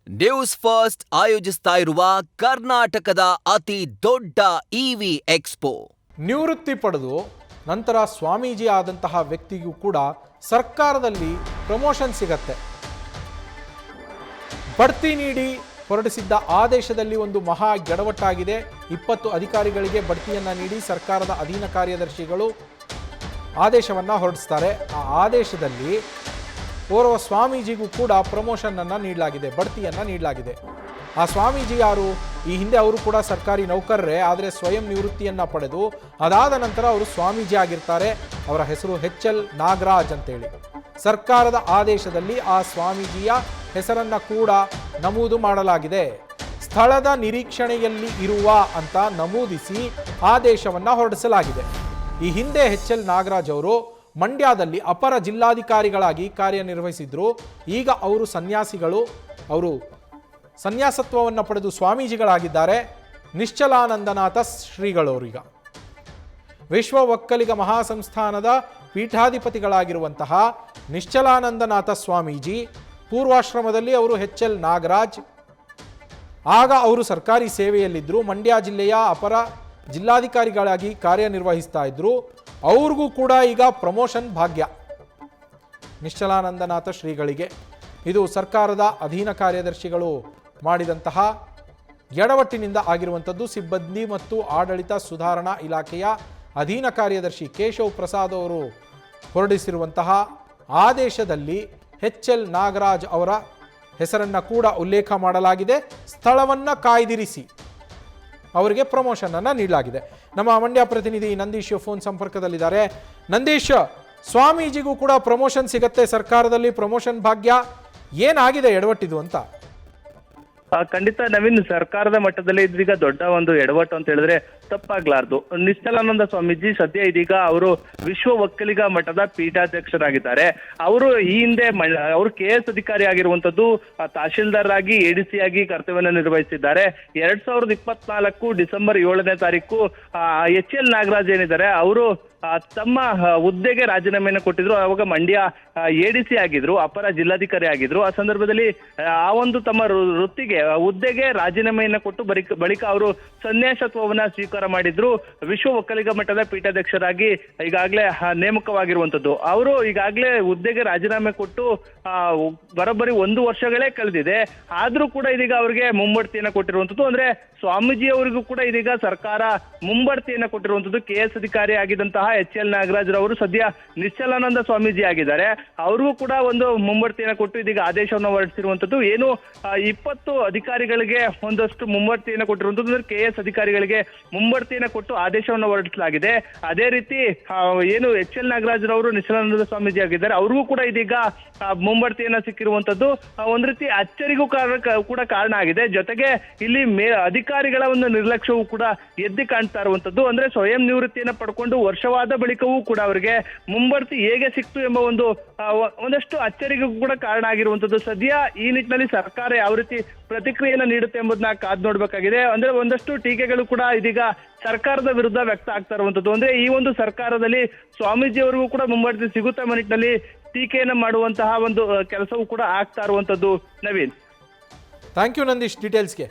News first ಆಯೋಜಿಸ್ತಾ ಇರುವ ಕರ್ನಾಟಕದ ಅತಿ ದೊಡ್ಡ ಇವಿ ಎಕ್ಸ್ಪೋ. ನಿವೃತ್ತಿ ಪಡೆದು ನಂತರ ಸ್ವಾಮೀಜಿ ಆದಂತಹ ವ್ಯಕ್ತಿಗೂ ಕೂಡ ಸರ್ಕಾರದಲ್ಲಿ ಪ್ರಮೋಷನ್ ಸಿಗತ್ತೆ. ಬಡ್ತಿ ನೀಡಿ ಹೊರಡಿಸಿದ್ದ ಆದೇಶದಲ್ಲಿ ಒಂದು ಮಹಾ ಎಡವಟ್ಟಾಗಿದೆ. 20 ಅಧಿಕಾರಿಗಳಿಗೆ ಬಡ್ತಿಯನ್ನು ನೀಡಿ ಸರ್ಕಾರದ ಅಧೀನ ಕಾರ್ಯದರ್ಶಿಗಳು ಆದೇಶವನ್ನು ಹೊರಡಿಸ್ತಾರೆ. ಆ ಆದೇಶದಲ್ಲಿ ಓರ್ವ ಸ್ವಾಮೀಜಿಗೂ ಕೂಡ ಪ್ರಮೋಷನ್ ಅನ್ನು ನೀಡಲಾಗಿದೆ, ಬಡ್ತಿಯನ್ನು ನೀಡಲಾಗಿದೆ. ಆ ಸ್ವಾಮೀಜಿ ಯಾರು? ಈ ಹಿಂದೆ ಅವರು ಕೂಡ ಸರ್ಕಾರಿ ನೌಕರರೇ, ಆದರೆ ಸ್ವಯಂ ನಿವೃತ್ತಿಯನ್ನು ಪಡೆದು ಅದಾದ ನಂತರ ಅವರು ಸ್ವಾಮೀಜಿ ಆಗಿರ್ತಾರೆ. ಅವರ ಹೆಸರು HL ನಾಗರಾಜ್ ಅಂತೇಳಿ. ಸರ್ಕಾರದ ಆದೇಶದಲ್ಲಿ ಆ ಸ್ವಾಮೀಜಿಯ ಹೆಸರನ್ನು ಕೂಡ ನಮೂದು ಮಾಡಲಾಗಿದೆ. ಸ್ಥಳದ ನಿರೀಕ್ಷಣೆಯಲ್ಲಿ ಇರುವ ಅಂತ ನಮೂದಿಸಿ ಆದೇಶವನ್ನು ಹೊರಡಿಸಲಾಗಿದೆ. ಈ ಹಿಂದೆ HL ನಾಗರಾಜ್ ಅವರು ಮಂಡ್ಯದಲ್ಲಿ ಅಪರ ಜಿಲ್ಲಾಧಿಕಾರಿಗಳಾಗಿ ಕಾರ್ಯನಿರ್ವಹಿಸಿದ್ರು. ಈಗ ಅವರು ಅವರು ಸನ್ಯಾಸತ್ವವನ್ನು ಪಡೆದು ಸ್ವಾಮೀಜಿಗಳಾಗಿದ್ದಾರೆ. ನಿಶ್ಚಲಾನಂದನಾಥ ಶ್ರೀಗಳವರೀಗ ವಿಶ್ವ ಒಕ್ಕಲಿಗ ಮಹಾಸಂಸ್ಥಾನದ ಪೀಠಾಧಿಪತಿಗಳಾಗಿರುವಂತಹ ನಿಶ್ಚಲಾನಂದನಾಥ ಸ್ವಾಮೀಜಿ ಪೂರ್ವಾಶ್ರಮದಲ್ಲಿ ಅವರು HL ನಾಗರಾಜ್. ಆಗ ಅವರು ಸರ್ಕಾರಿ ಸೇವೆಯಲ್ಲಿದ್ದರು. ಮಂಡ್ಯ ಜಿಲ್ಲೆಯ ಅಪರ ಜಿಲ್ಲಾಧಿಕಾರಿಗಳಾಗಿ ಕಾರ್ಯನಿರ್ವಹಿಸ್ತಾ ಇದ್ರು. ಅವ್ರಿಗೂ ಕೂಡ ಈಗ ಪ್ರಮೋಷನ್ ಭಾಗ್ಯ ನಿಶ್ಚಲಾನಂದನಾಥ ಶ್ರೀಗಳಿಗೆ. ಇದು ಸರ್ಕಾರದ ಅಧೀನ ಕಾರ್ಯದರ್ಶಿಗಳು ಮಾಡಿದಂತಹ ಎಡವಟ್ಟಿನಿಂದ ಆಗಿರುವಂಥದ್ದು. ಸಿಬ್ಬಂದಿ ಮತ್ತು ಆಡಳಿತ ಸುಧಾರಣಾ ಇಲಾಖೆಯ ಅಧೀನ ಕಾರ್ಯದರ್ಶಿ ಕೇಶವ್ ಪ್ರಸಾದ್ ಅವರು ಹೊರಡಿಸಿರುವಂತಹ ಆದೇಶದಲ್ಲಿ HL ನಾಗರಾಜ್ ಅವರ ಹೆಸರನ್ನು ಕೂಡ ಉಲ್ಲೇಖ ಮಾಡಲಾಗಿದೆ. ಸ್ಥಳವನ್ನು ಕಾಯ್ದಿರಿಸಿ ಅವರಿಗೆ ಪ್ರಮೋಷನ್ ಅನ್ನು ನೀಡಲಾಗಿದೆ. ನಮ್ಮ ಮಂಡ್ಯ ಪ್ರತಿನಿಧಿ ನಂದೀಶ್ ಫೋನ್ ಸಂಪರ್ಕದಲ್ಲಿದ್ದಾರೆ. ನಂದೀಶ್, ಸ್ವಾಮೀಜಿಗೂ ಕೂಡ ಪ್ರಮೋಷನ್ ಸಿಗತ್ತೆ ಸರ್ಕಾರದಲ್ಲಿ, ಪ್ರಮೋಷನ್ ಭಾಗ್ಯ. ಏನಾಗಿದೆ ಎಡವಟ್ಟಿದು ಅಂತ? ಖಂಡಿತ ನವೀನ್, ಸರ್ಕಾರದ ಮಟ್ಟದಲ್ಲಿ ಇದೀಗ ದೊಡ್ಡ ಒಂದು ಎಡವಟ್ಟು ಅಂತ ಹೇಳಿದ್ರೆ ತಪ್ಪಾಗ್ಲಾರ್ದು. ನಿಶ್ಚಲಾನಂದ ಸ್ವಾಮೀಜಿ ಸದ್ಯ ಇದೀಗ ಅವರು ವಿಶ್ವ ಒಕ್ಕಲಿಗ ಮಠದ ಪೀಠಾಧ್ಯಕ್ಷರಾಗಿದ್ದಾರೆ. ಅವರು ಈ ಹಿಂದೆ ಅವರು KS ಅಧಿಕಾರಿ ಆಗಿರುವಂತದ್ದು, ತಹಶೀಲ್ದಾರ್ ಆಗಿ ADC ಆಗಿ ಕರ್ತವ್ಯವನ್ನು ನಿರ್ವಹಿಸಿದ್ದಾರೆ. 2024 ಡಿಸೆಂಬರ್ 7ನೇ ತಾರೀಕು HL ನಾಗರಾಜ್ ಏನಿದ್ದಾರೆ ಅವರು ತಮ್ಮ ಹುದ್ದೆಗೆ ರಾಜೀನಾಮೆಯನ್ನು ಕೊಟ್ಟಿದ್ರು. ಅವಾಗ ಮಂಡ್ಯ ADC ಆಗಿದ್ರು, ಅಪರ ಜಿಲ್ಲಾಧಿಕಾರಿ ಆಗಿದ್ರು. ಆ ಸಂದರ್ಭದಲ್ಲಿ ಆ ಒಂದು ತಮ್ಮ ವೃತ್ತಿಗೆ ಹುದ್ದೆಗೆ ರಾಜೀನಾಮೆಯನ್ನು ಕೊಟ್ಟು ಬಳಿಕ ಅವರು ಸನ್ಯಾಸತ್ವವನ್ನ ಸ್ವೀಕಾರ ಮಾಡಿದ್ರು. ವಿಶ್ವ ಒಕ್ಕಲಿಗ ಮಠದ ಪೀಠಾಧ್ಯಕ್ಷರಾಗಿ ಈಗಾಗಲೇ ನೇಮಕವಾಗಿರುವಂತದ್ದು. ಅವರು ಈಗಾಗಲೇ ಹುದ್ದೆಗೆ ರಾಜೀನಾಮೆ ಕೊಟ್ಟು ಬರೋಬ್ಬರಿ 1 ವರ್ಷಗಳೇ ಕಳೆದಿದೆ. ಆದ್ರೂ ಕೂಡ ಇದೀಗ ಅವರಿಗೆ ಮುಂಬಡ್ತಿಯನ್ನು ಕೊಟ್ಟಿರುವಂತದ್ದು. ಅಂದ್ರೆ ಸ್ವಾಮೀಜಿ ಅವರಿಗೂ ಕೂಡ ಇದೀಗ ಸರ್ಕಾರ ಮುಂಬಡ್ತಿಯನ್ನು ಕೊಟ್ಟಿರುವಂತದ್ದು. KS ಅಧಿಕಾರಿ ಆಗಿದ್ದಂತಹ HL ನಾಗರಾಜ್ ರವರು ಸದ್ಯ ನಿಶ್ಚಲಾನಂದ ಸ್ವಾಮೀಜಿ ಆಗಿದ್ದಾರೆ. ಅವ್ರಿಗೂ ಕೂಡ ಒಂದು ಮುಂಬಡ್ತಿಯನ್ನು ಕೊಟ್ಟು ಇದೀಗ ಆದೇಶವನ್ನು ಹೊರಡಿಸಿರುವಂತದ್ದು. ಏನು 20 ಅಧಿಕಾರಿಗಳಿಗೆ ಒಂದಷ್ಟು ಮುಂಬಡ್ತಿಯನ್ನು ಕೊಟ್ಟಿರುವಂತದ್ದು. ಅಂದ್ರೆ KS ಅಧಿಕಾರಿಗಳಿಗೆ ಮುಂಬಡ್ತಿಯನ್ನು ಕೊಟ್ಟು ಆದೇಶವನ್ನು ಹೊರಡಿಸಲಾಗಿದೆ. ಅದೇ ರೀತಿ ಏನು HL ನಾಗರಾಜ್ ರವರು ನಿಶ್ಚಲಾನಂದ ಸ್ವಾಮೀಜಿ ಆಗಿದ್ದಾರೆ, ಅವ್ರಿಗೂ ಕೂಡ ಇದೀಗ ಮುಂಬಡ್ತಿಯನ್ನ ಸಿಕ್ಕಿರುವಂತದ್ದು ಒಂದ್ ರೀತಿ ಅಚ್ಚರಿಗೂ ಕೂಡ ಕಾರಣ ಆಗಿದೆ. ಜೊತೆಗೆ ಇಲ್ಲಿ ಅಧಿಕಾರಿಗಳ ಒಂದು ನಿರ್ಲಕ್ಷ್ಯವೂ ಕೂಡ ಎದ್ದು ಕಾಣ್ತಾ ಇರುವಂತದ್ದು. ಅಂದ್ರೆ ಸ್ವಯಂ ನಿವೃತ್ತಿಯನ್ನ ಪಡ್ಕೊಂಡು ವರ್ಷವಾದ ಬಳಿಕವೂ ಕೂಡ ಅವರಿಗೆ ಮುಂಬಡ್ತಿ ಹೇಗೆ ಸಿಕ್ತು ಎಂಬ ಒಂದಷ್ಟು ಅಚ್ಚರಿಗೂ ಕೂಡ ಕಾರಣ ಆಗಿರುವಂತದ್ದು. ಸದ್ಯ ಈ ನಿಟ್ಟಿನಲ್ಲಿ ಸರ್ಕಾರ ಯಾವ ರೀತಿ ಪ್ರತಿಕ್ರಿಯೆಯನ್ನು ನೀಡುತ್ತೆ ಎಂಬುದನ್ನ ಕಾದ್ ನೋಡ್ಬೇಕಾಗಿದೆ. ಅಂದ್ರೆ ಒಂದಷ್ಟು ಟೀಕೆಗಳು ಕೂಡ ಇದೀಗ ಸರ್ಕಾರದ ವಿರುದ್ಧ ವ್ಯಕ್ತ ಆಗ್ತಾ ಇರುವಂತದ್ದು. ಅಂದ್ರೆ ಈ ಒಂದು ಸರ್ಕಾರದಲ್ಲಿ ಸ್ವಾಮೀಜಿ ಅವರಿಗೂ ಕೂಡ ಮುಂಬಡ್ತಿ ಸಿಗುತ್ತೆ ಎಂಬ ನಿಟ್ಟಿನಲ್ಲಿ ಟೀಕೆಯನ್ನು ಮಾಡುವಂತಹ ಒಂದು ಕೆಲಸವೂ ಕೂಡ ಆಗ್ತಾ ಇರುವಂತದ್ದು. Naveen, thank you Nandish ಡೀಟೇಲ್ಸ್ಗೆ.